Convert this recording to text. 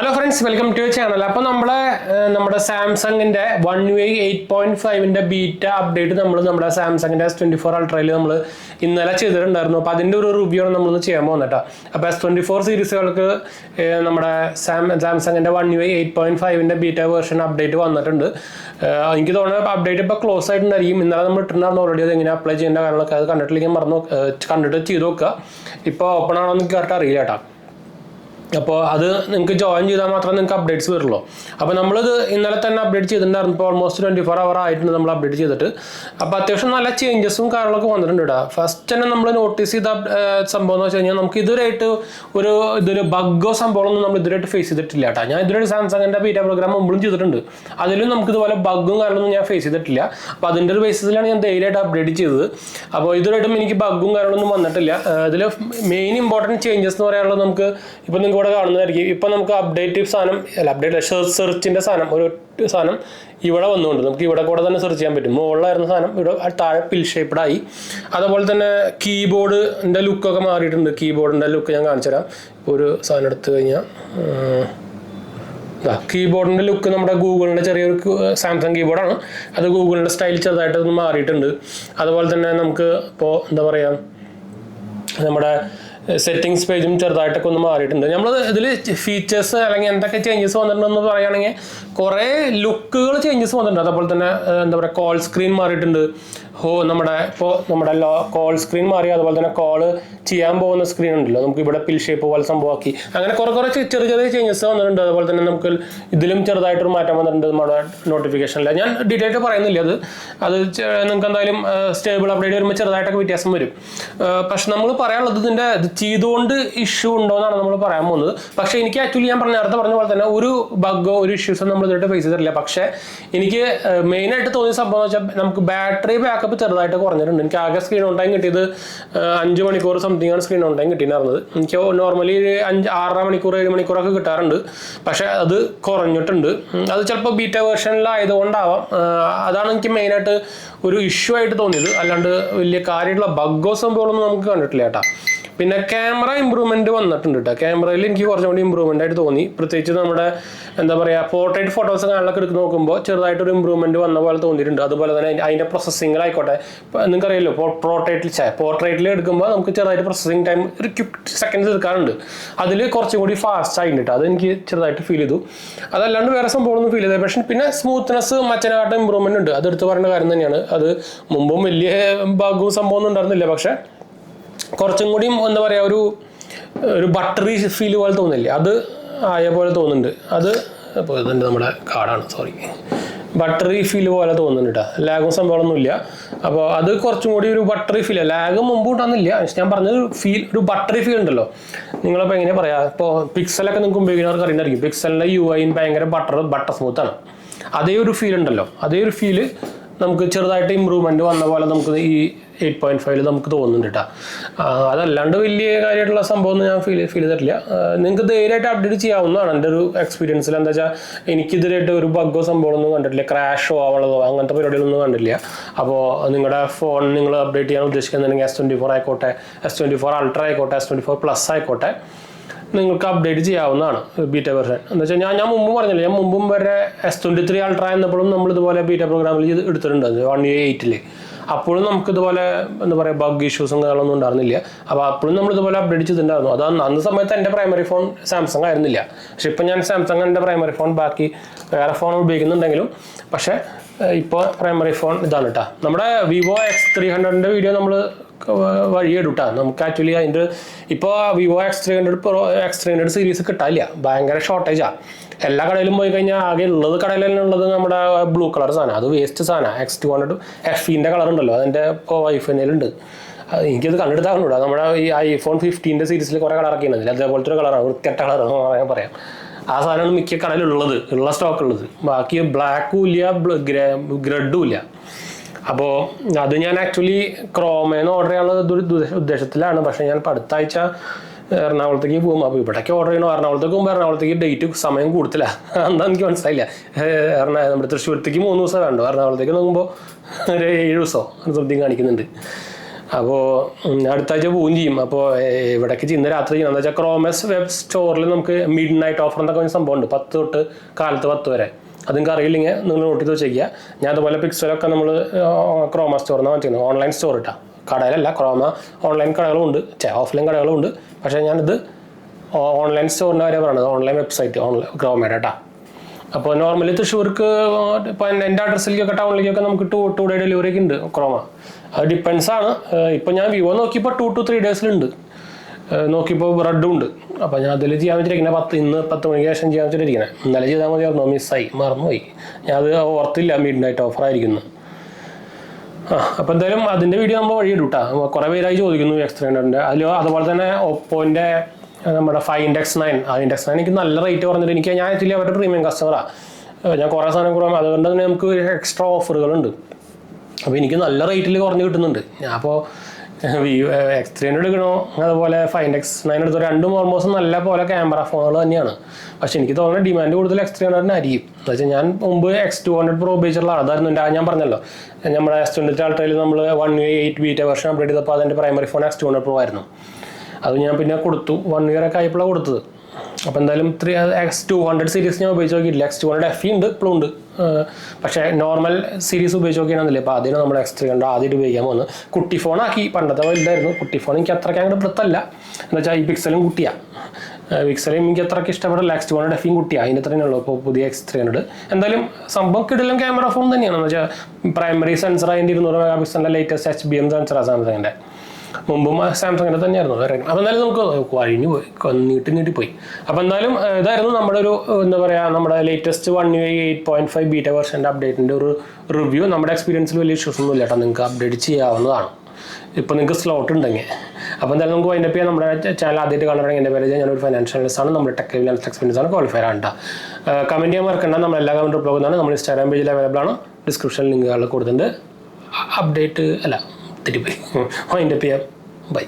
Hello friends, welcome to channel. അപ്പോൾ നമ്മുടെ സാംസങ്ങിൻ്റെ One UI 8.5 ബീറ്റ അപ്ഡേറ്റ് നമ്മുടെ സാംസങ്ങിൻ്റെ S24 അൾട്രയിൽ നമ്മൾ ഇന്നലെ ചെയ്തിട്ടുണ്ടായിരുന്നു. അപ്പോൾ അതിൻ്റെ ഒരു റിവ്യൂ ആണ് നമ്മളൊന്ന് ചെയ്യാൻ പോകുന്നത് കേട്ടോ. അപ്പോൾ S24 സീരീസുകൾക്ക് നമ്മുടെ സാംസങ്ങിൻ്റെ One UI 8.5 beta version update വന്നിട്ടുണ്ട്. എനിക്ക് തോന്നുന്നത് അപ്ഡേറ്റ് ഇപ്പോൾ ക്ലോസ് ആയിട്ടുണ്ടായിരിക്കും. ഇന്നലെ നമ്മൾ ഇട്ടിട്ടുണ്ടായിരുന്നു ഓൾറെഡി. അത് എങ്ങനെ അപ്ലൈ ചെയ്യേണ്ട കാര്യങ്ങളൊക്കെ അത് കണ്ടിട്ട് ചെയ്ത് നോക്കുക. ഇപ്പോൾ ഓപ്പൺ ആണോ എന്ന് കറക്റ്റ് അറിയില്ല കേട്ടോ. അപ്പോൾ അത് നിങ്ങൾക്ക് ജോയിൻ ചെയ്താൽ മാത്രമേ നിങ്ങൾക്ക് അപ്ഡേറ്റ്സ് വരുള്ളൂ. അപ്പോൾ നമ്മളിത് ഇന്നലെ തന്നെ അപ്ഡേറ്റ് ചെയ്തിട്ടുണ്ടായിരുന്നു. ഇപ്പോൾ ഓൾമോസ്റ്റ് 24 hour ആയിട്ടുണ്ട് നമ്മൾ അപ്ഡേറ്റ് ചെയ്തിട്ട്. അപ്പോൾ അത്യാവശ്യം നല്ല ചേഞ്ചസും കാര്യങ്ങളൊക്കെ വന്നിട്ടുണ്ട് കേട്ടോ. ഫസ്റ്റ് തന്നെ നമ്മൾ നോട്ടീസ് ചെയ്ത സംഭവം എന്ന് വെച്ച് കഴിഞ്ഞാൽ നമുക്ക് ഇതുവരെയായിട്ട് ഇതൊരു ബഗ്ഗോ സംഭവമൊന്നും നമ്മൾ ഇതുവരെയായിട്ട് ഫേസ് ചെയ്തിട്ടില്ല കേട്ടോ. ഞാൻ ഇതുവരെ സാംസങ്ങിൻ്റെ ബീറ്റ പ്രോഗ്രാം മുമ്പും ചെയ്തിട്ടുണ്ട്. അതിലും നമുക്ക് ഇതുപോലെ ബഗ്ഗും കാര്യങ്ങളൊന്നും ഞാൻ ഫേസ് ചെയ്തിട്ടില്ല. അപ്പോൾ അതിൻ്റെ ഒരു ബേസിസിലാണ് ഞാൻ ധൈര്യമായിട്ട് അപ്ഡേറ്റ് ചെയ്തത്. അപ്പോൾ ഇതുവരെയായിട്ടും എനിക്ക് ബഗ്ഗും കാര്യങ്ങളൊന്നും വന്നിട്ടില്ല. ഇതിൽ മെയിൻ ഇമ്പോർട്ടൻറ്റ് ചേഞ്ചസ് എന്ന് പറയാനുള്ളത് നമുക്ക് ഇപ്പോൾ നിങ്ങൾക്ക് ഇവിടെ കാണുന്നതായിരിക്കും. ഇപ്പം നമുക്ക് അപ്ഡേറ്റ് സെർച്ചിൻ്റെ ഒരു സാധനം ഇവിടെ വന്നുകൊണ്ട് നമുക്ക് ഇവിടെ കൂടെ തന്നെ സെർച്ച് ചെയ്യാൻ പറ്റും. മുകളിലായിരുന്ന സാധനം ഇവിടെ താഴെ പിൽ ഷേപ്പ്ഡായി. അതുപോലെ തന്നെ കീബോർഡിൻ്റെ ലുക്കൊക്കെ മാറിയിട്ടുണ്ട്. കീബോർഡിൻ്റെ ലുക്ക് ഞാൻ കാണിച്ചു തരാം. ഇപ്പോൾ ഒരു സാധനം എടുത്തു കഴിഞ്ഞാൽ കീബോർഡിൻ്റെ ലുക്ക് നമ്മുടെ ഗൂഗിളിൻ്റെ ചെറിയൊരു സാംസങ് കീബോർഡാണ്. അത് ഗൂഗിളിൻ്റെ സ്റ്റൈൽ ചെറുതായിട്ടൊന്ന് മാറിയിട്ടുണ്ട്. അതുപോലെ തന്നെ നമുക്ക് ഇപ്പോൾ എന്താ പറയുക, നമ്മുടെ സെറ്റിങ്സ് പേജും ചെറുതായിട്ടൊക്കെ ഒന്ന് മാറിയിട്ടുണ്ട്. നമ്മൾ ഇതിൽ ഫീച്ചേഴ്സ് അല്ലെങ്കിൽ എന്തൊക്കെ ചേഞ്ചസ് വന്നിട്ടുണ്ടെന്ന് പറയുകയാണെങ്കിൽ കുറേ ലുക്കുകൾ ചേഞ്ചസ് വന്നിട്ടുണ്ട്. അതുപോലെ തന്നെ എന്താ പറയുക, കോൾ സ്ക്രീൻ മാറിയിട്ടുണ്ട്. നമ്മുടെ കോൾ സ്ക്രീൻ മാറി. അതുപോലെ തന്നെ കോള് ചെയ്യാൻ പോകുന്ന സ്ക്രീൻ ഉണ്ടല്ലോ, നമുക്ക് ഇവിടെ പിൽ ഷേപ്പ് പോലെ സംഭവമാക്കി. അങ്ങനെ കുറേ ചെറിയ ചേഞ്ചസ് വന്നിട്ടുണ്ട്. അതുപോലെ തന്നെ നമുക്ക് ഇതിലും ചെറുതായിട്ടൊരു മാറ്റം വന്നിട്ടുണ്ട് നമ്മുടെ നോട്ടിഫിക്കേഷനിൽ. ഞാൻ ഡീറ്റെയിൽ ആയിട്ട് പറയുന്നില്ല. അത് നിങ്ങൾക്ക് എന്തായാലും സ്റ്റേബിൾ അപ്ഡേറ്റ് വരുമ്പോൾ ചെറുതായിട്ടൊക്കെ വ്യത്യാസം വരും. പക്ഷെ നമ്മൾ പറയാനുള്ളത് ഇതിൻ്റെ ചെയ്തുകൊണ്ട് ഇഷ്യൂ ഉണ്ടോ എന്നാണ് നമ്മൾ പറയാൻ പോകുന്നത്. പക്ഷേ എനിക്ക് ആക്ച്വലി ഞാൻ നേരത്തെ പറഞ്ഞ പോലെ തന്നെ ഒരു ബഗ്ഗോ ഒരു ഇഷ്യൂസോ നമ്മൾ ഇതുവരെ ഫേസ് ചെയ്തിട്ടില്ല. പക്ഷേ എനിക്ക് മെയിനായിട്ട് തോന്നിയ സംഭവം എന്ന് വെച്ചാൽ നമുക്ക് ബാറ്ററി ബാക്കപ്പ് ചെറുതായിട്ട് കുറഞ്ഞിട്ടുണ്ട്. എനിക്ക് ആകെ സ്ക്രീൻ ഓൺ ടൈം കിട്ടിയത് 5 മണിക്കൂർ സംതിങ് ആണ് സ്ക്രീൻ ഓൺ ടൈം കിട്ടിയിരുന്നത്. എനിക്ക് നോർമലി 6 മണിക്കൂർ 7 മണിക്കൂറൊക്കെ കിട്ടാറുണ്ട്. പക്ഷേ അത് കുറഞ്ഞിട്ടുണ്ട്. അത് ചിലപ്പോൾ ബീറ്റ വേർഷനിലായതുകൊണ്ടാവാം. അതാണ് എനിക്ക് മെയിനായിട്ട് ഒരു ഇഷ്യൂ ആയിട്ട് തോന്നിയത്. അല്ലാണ്ട് വലിയ കാര്യമായിട്ടുള്ള ബഗ്ഗോ സംഭവങ്ങളൊന്നും നമുക്ക് കണ്ടിട്ടില്ല കേട്ടോ. പിന്നെ ക്യാമറ ഇമ്പ്രൂവ്മെൻറ്റ് വന്നിട്ടുണ്ട് കേട്ടോ. ക്യാമറയിൽ എനിക്ക് കുറച്ചും കൂടി ഇമ്പ്രൂവ്മെൻ്റ് ആയിട്ട് തോന്നി. പ്രത്യേകിച്ച് നമ്മുടെ എന്താ പറയുക, പോർട്രേറ്റ് ഫോട്ടോസ് കാര്യങ്ങളൊക്കെ എടുത്ത് നോക്കുമ്പോൾ ചെറുതായിട്ടൊരു ഇമ്പ്രൂവ്മെൻറ്റ് വന്ന പോലെ തോന്നിയിട്ടുണ്ട്. അതുപോലെ തന്നെ അതിൻ്റെ പ്രോസസ്സിങ്ങിലായിക്കോട്ടെ, നിങ്ങൾക്കറിയാലോ പോർട്രേറ്റിൽ എടുക്കുമ്പോൾ നമുക്ക് ചെറുതായിട്ട് പ്രോസസ്സിങ് ടൈം ഒരു സെക്കൻഡ്സ് എടുക്കാറുണ്ട്. അതിൽ കുറച്ചും കൂടി ഫാസ്റ്റ് ആയിട്ട് കേട്ടോ. അതെനിക്ക് ചെറുതായിട്ട് ഫീൽ ചെയ്തു. അതല്ലാണ്ട് വേറെ സംഭവമൊന്നും ഫീൽ ചെയ്തത്. പക്ഷേ പിന്നെ സ്മൂത്ത്നെസ് മറ്റേനായിട്ട് ഇമ്പ്രൂവ്മെൻ്റ് ഉണ്ട്. അതെടുത്ത് പറയേണ്ട കാര്യം തന്നെയാണ്. അത് മുമ്പും വലിയ ഭാഗവും സംഭവമൊന്നും ഉണ്ടായിരുന്നില്ല. പക്ഷേ കുറച്ചും കൂടിയും എന്താ പറയുക, ഒരു ബട്ടറി ഫീൽ പോലെ തോന്നില്ല, അത് ആയ പോലെ തോന്നുന്നുണ്ട്. അത് ഇപ്പോൾ ഇതിൻ്റെ നമ്മുടെ കാർഡാണ്, സോറി, ബട്ടറി ഫീൽ പോലെ തോന്നുന്നുണ്ട് കേട്ടോ. ലാഗും സംഭവമൊന്നുമില്ല. അപ്പോൾ അത് കുറച്ചും കൂടി ഒരു ബട്ടറി ഫീൽ. ലാഗ് മുമ്പ് ഉണ്ടാകുന്നില്ല. ഞാൻ പറഞ്ഞത് ഒരു ബട്ടറി ഫീൽ ഉണ്ടല്ലോ. നിങ്ങളിപ്പോൾ എങ്ങനെ പറയാം, ഇപ്പോൾ പിക്സലൊക്കെ നിങ്ങൾക്ക് ഉപയോഗിക്കുന്നവർക്ക് അറിയുന്നതായിരിക്കും. പിക്സലിൻ്റെ UI ഭയങ്കര ബട്ടർ സ്മൂത്താണ്. അതേ ഒരു ഫീൽ ഉണ്ടല്ലോ. അതേ ഒരു ഫീല് നമുക്ക് ചെറുതായിട്ട് ഇമ്പ്രൂവ്മെൻറ്റ് വന്ന പോലെ നമുക്ക് ഈ 8.5 നമുക്ക് തോന്നുന്നുണ്ട് കേട്ടോ. അതല്ലാണ്ട് വലിയ കാര്യമായിട്ടുള്ള സംഭവമൊന്നും ഞാൻ ഫീൽ ചെയ്തിട്ടില്ല. നിങ്ങൾക്ക് ധൈര്യമായിട്ട് അപ്ഡേറ്റ് ചെയ്യാവുന്നതാണ്. എൻ്റെ ഒരു എക്സ്പീരിയൻസിൽ എന്താ വെച്ചാൽ എനിക്കിതിലായിട്ട് ഒരു ബഗ്ഗോ സംഭവമൊന്നും കണ്ടിട്ടില്ല. ക്രാഷോ ആവണതോ അങ്ങനത്തെ പരിപാടികളൊന്നും കണ്ടില്ല. അപ്പോൾ നിങ്ങളുടെ ഫോൺ നിങ്ങൾ അപ്ഡേറ്റ് ചെയ്യാൻ ഉദ്ദേശിക്കുന്നുണ്ടെങ്കിൽ S24 ആയിക്കോട്ടെ, S24 അൾട്ര ആയിക്കോട്ടെ, S24 പ്ലസ് ആയിക്കോട്ടെ, നിങ്ങൾക്ക് അപ്ഡേറ്റ് ചെയ്യാവുന്നതാണ് ബീറ്റ വെർഷൻ. എന്ന് വെച്ചാൽ ഞാൻ മുമ്പും പറഞ്ഞില്ല, ഞാൻ മുമ്പും വരെ S23 അൾട്ര എന്നപ്പോഴും നമ്മൾ ഇതുപോലെ ബീറ്റ പ്രോഗ്രാമിൽ എടുത്തിട്ടുണ്ട് 1 UI 8 അപ്പോഴും നമുക്ക് ഇതുപോലെ എന്താ പറയുക ബഗ് ഇഷ്യൂസും കാര്യങ്ങളൊന്നും ഉണ്ടായിരുന്നില്ല. അപ്പോൾ അപ്പോഴും നമ്മൾ ഇതുപോലെ അപ്ഡേറ്റ് ചെയ്തിട്ടുണ്ടായിരുന്നു. അത് അന്ന് സമയത്ത് എൻ്റെ പ്രൈമറി ഫോൺ സാംസങ് ആയിരുന്നില്ല. പക്ഷെ ഇപ്പം ഞാൻ സാംസങ് എൻ്റെ പ്രൈമറി ഫോൺ, ബാക്കി വേറെ ഫോൺ ഉപയോഗിക്കുന്നുണ്ടെങ്കിലും പക്ഷേ ഇപ്പോൾ പ്രൈമറി ഫോൺ ഇതാണ് കേട്ടോ. നമ്മുടെ Vivo X300 വീഡിയോ നമ്മൾ വഴിയെടുട്ടാ. നമുക്ക് ആക്ച്വലി അതിൻ്റെ ഇപ്പോൾ Vivo X300 സീരീസ് കിട്ടാനില്ല. ഭയങ്കര ഷോർട്ടേജാണ്. എല്ലാ കടയിലും പോയി കഴിഞ്ഞാൽ ആകെ ഉള്ളത് കടയിലുള്ളത് നമ്മുടെ ബ്ലൂ കളർ സാധനം. അത് വേസ്റ്റ് സാധനമാണ്. X200 FE കളർ ഉണ്ടല്ലോ, അതിൻ്റെ ഇപ്പോൾ ഐഫോണിലുണ്ട്. എനിക്കത് കണ്ടെടുത്താകുന്നുണ്ടോ. നമ്മുടെ ഈ iPhone 15 സീരീസിൽ കുറേ കളറൊക്കെ ഉണ്ടല്ലോ, അതേപോലത്തെ ഒരു കളറാണ്, വൃത്തികെട്ട കളറാണ് പറയാം. ആ സാധനമാണ് മിക്ക കടയിലുള്ളത്, സ്റ്റോക്ക് ഉള്ളത്. ബാക്കി ബ്ലാക്കും ഇല്ല, ഗ്രഡും ഇല്ല. അപ്പോൾ അത് ഞാൻ ആക്ച്വലി ക്രോമേന്ന് ഓർഡർ ചെയ്യാനുള്ള ഒരു ഉദ്ദേശത്തിലാണ്. പക്ഷേ ഞാൻ ഇപ്പോൾ അടുത്ത ആഴ്ച എറണാകുളത്തേക്ക് പോകും. അപ്പോൾ ഇവിടേക്ക് ഓർഡർ ചെയ്യണം. എറണാകുളത്തേക്ക് പോകുമ്പോൾ എറണാകുളത്തേക്ക് ഡേറ്റ് സമയം കൂടുതല. എന്താ എനിക്ക് മനസ്സിലായില്ല. നമ്മുടെ തൃശ്ശൂരത്തേക്ക് 3 ദിവസം വേണ്ടോ, എറണാകുളത്തേക്ക് നോക്കുമ്പോൾ ഒരു 7 ദിവസമോ സംതിങ് കാണിക്കുന്നുണ്ട്. അപ്പോൾ അടുത്ത ആഴ്ച പോവുകയും ചെയ്യും. അപ്പോൾ ഇവിടേക്ക് ഇന്ന് രാത്രി ചെയ്യണം എന്താ വെച്ചാൽ ക്രോമസ് വെബ് സ്റ്റോറിൽ നമുക്ക് മിഡ് നൈറ്റ് ഓഫർ എന്നൊക്കെ ഒരു സംഭവം ഉണ്ട്, 10 തൊട്ട് കാലത്ത് 10 വരെ. അത് നിങ്ങൾക്ക് അറിയില്ലെങ്കിൽ നിങ്ങൾ നോട്ട് ചെയ്ത് വെച്ചേക്കുക. ഞാൻ അതുപോലെ പിക്സലൊക്കെ നമ്മൾ ക്രോമ സ്റ്റോറിൽ നിന്ന് വാങ്ങിച്ചിരുന്നു, ഓൺലൈൻ സ്റ്റോർ ഇട്ടാ, കടയിലല്ല. ക്രോമ ഓൺലൈൻ കടകളും ഉണ്ട്, ഓഫ്ലൈൻ കടകളും ഉണ്ട്. പക്ഷേ ഞാനിത് ഓൺലൈൻ സ്റ്റോറിൻ്റെ കാര്യം പറയുന്നത്, ഓൺലൈൻ വെബ്സൈറ്റ് ക്രോമയുടെ കേട്ടോ. അപ്പോൾ നോർമലി തൃശ്ശൂർക്ക് ഇപ്പോൾ എൻ്റെ അഡ്രസ്സിലേക്കൊക്കെ ടൗണിലേക്കൊക്കെ നമുക്ക് 2 ഡേ ഡെലിവറി ഒക്കെ ഉണ്ട് ക്രോമ. അത് ഡിപ്പെൻസ് ആണ്. ഇപ്പോൾ ഞാൻ വിവോ നോക്കിയപ്പോൾ 2 to 3 ഡേയ്സിലുണ്ട്, നോക്കിയപ്പോൾ റെഡും ഉണ്ട്. അപ്പോൾ ഞാൻ അതിൽ ചെയ്യാൻ വെച്ചിരിക്കുന്നത് ഇന്ന് 10 മണിക്ക് ശേഷം ചെയ്യാൻ വെച്ചിട്ടിരിക്കുന്നത്. ഇന്നലെ ചെയ്താൽ മതിയായിരുന്നു, മിസ്സായി, മറന്നുപോയി. ഞാൻ അത് ഓർത്തില്ല മിഡ് നൈറ്റ് ഓഫർ ആയിരിക്കുന്നു. അപ്പോൾ എന്തായാലും അതിൻ്റെ വീഡിയോ നമ്മൾ വഴി ഇടും കേട്ടോ. കുറേ പേരായി ചോദിക്കുന്നു X300-ൻ്റെ. അതുപോലെ തന്നെ ഒപ്പോൻ്റെ നമ്മുടെ 5X9 5X9 എനിക്ക് നല്ല റേറ്റ് പറഞ്ഞിട്ട് ഞാൻ ആക്ച്വലി അവരുടെ പ്രീമിയം കസ്റ്റമറാണ്. ഞാൻ കുറേ സാധനം കുറവ്, അതുകൊണ്ട് തന്നെ നമുക്ക് എക്സ്ട്രാ ഓഫറുകളുണ്ട്. അപ്പോൾ എനിക്ക് നല്ല റേറ്റിൽ കുറഞ്ഞ് കിട്ടുന്നുണ്ട്. ഞാൻ അപ്പോൾ X300 എടുക്കണോ അതുപോലെ 5X9 എടുത്തോ, രണ്ടും ഓൾമോസ്റ്റ് നല്ല പോലെ ക്യാമറ ഫോണുകൾ തന്നെയാണ്. പക്ഷെ എനിക്ക് തോന്നുന്ന ഡിമാൻഡ് കൂടുതൽ X300-ന് ആയിരിക്കും. എന്ന് വെച്ചാൽ ഞാൻ മുമ്പ് X200 Pro ഉപയോഗിച്ചിട്ടുള്ള അതായിരുന്നു ഞാൻ പറഞ്ഞല്ലോ, നമ്മുടെ S20 Ultra-യിൽ നമ്മൾ 1.8 ബീറ്റ വെർഷൻ അപ്ഡേറ്റ് ചെയ്തപ്പോൾ അതിൻ്റെ പ്രൈമറി ഫോൺ X200 Pro ആയിരുന്നു. അത് ഞാൻ പിന്നെ കൊടുത്തു, 1 year ഒക്കെ ആയപ്പോഴാണ് കൊടുത്തത്. അപ്പോൾ എന്തായാലും X200 സീരീസ് ഞാൻ ഉപയോഗിച്ച് നോക്കിയിട്ടില്ല. X200 FE ഉണ്ട്, ഇപ്പോഴും ഉണ്ട്. പക്ഷേ നോർമൽ സീരീസ് ഉപയോഗിച്ച് നോക്കിയാണെന്നില്ല. അപ്പോൾ അതിന് നമ്മൾ X300 ആദ്യമായിട്ട് ഉപയോഗിക്കാൻ പോകുന്നത്. കുട്ടി ഫോണാക്കി, പണ്ടത്തെ വലുതായിരുന്നു. കുട്ടി ഫോൺ എനിക്ക് അത്രയ്ക്ക് അങ്ങോട്ട് വൃത്തല്ല. എന്ന് വെച്ചാൽ ഈ പിക്സലും കുട്ടിയാണ്, പിക്സലും എനിക്ക് അത്രയ്ക്ക് ഇഷ്ടപ്പെടില്ല. X200 FE കുട്ടിയാണ്, അതിൻ്റെ അത്രയേ ഉള്ളൂ. ഇപ്പോൾ പുതിയ X300 എന്തായാലും സംഭവം കിടിലം ക്യാമറ ഫോൺ തന്നെയാണ്. എന്ന് വെച്ചാൽ പ്രൈമറി സെൻസർ അതിൻ്റെ 200 മെഗാപിക്സലിൻ്റെ ലേറ്റസ്റ്റ് HBM സെൻസറാണ് സാംസങ്ങിൻ്റെ. മുമ്പും സാംസങ്ങിൻ്റെ തന്നെയായിരുന്നു. അപ്പോൾ എന്തായാലും നമുക്ക് കഴിഞ്ഞു പോയി, നീട്ടിപ്പോയി. അപ്പോൾ എന്തായാലും ഇതായിരുന്നു നമ്മുടെ ഒരു എന്താ പറയുക, നമ്മുടെ ലേറ്റസ്റ്റ് 1.8.5 ബീറ്റ വെർഷൻ്റെ അപ്ഡേറ്റിൻ്റെ ഒരു റിവ്യൂ. നമ്മുടെ എക്സ്പീരിയൻസിൽ വലിയ ഇഷ്യൂസ് ഒന്നും ഇല്ല കേട്ടോ, നിങ്ങൾക്ക് അപ്ഡേറ്റ് ചെയ്യാവുന്നതാണ് ഇപ്പോൾ നിങ്ങൾക്ക് സ്ലോട്ട് ഉണ്ടെങ്കിൽ. അപ്പോൾ എന്തായാലും നമുക്ക് അതിൻ്റെ പേര് നമ്മുടെ ചാനൽ ആദ്യമായിട്ട് കാണുകയാണെങ്കിൽ എൻ്റെ പേര് ഞാനൊരു ഫൈനാൻഷ്യൽ അനലിസ്റ്റ് ആണ്. നമ്മുടെ ടെക് എക്സ്പീരിയൻസ് ആണ്, ക്വാളിഫയർ ആണ് കേട്ടോ. കമൻറ്റ് ചെയ്യാൻ മറക്കണ്ട. നമ്മളെല്ലാ കമൻറ്റ് റിപ്ലൈ ചെയ്യുന്നതാണ്. നമ്മുടെ ഇൻസ്റ്റാഗ്രാം പേജിൽ അവൈലബിൾ ആണ്, ഡിസ്ക്രിപ്ഷനിൽ ലിങ്കുകൾ കൊടുത്തിട്ടുണ്ട്. അപ്ഡേറ്റ് അല്ല തെറ്റിപ്പോയി, അതിൻ്റെ പേര് ബൈ.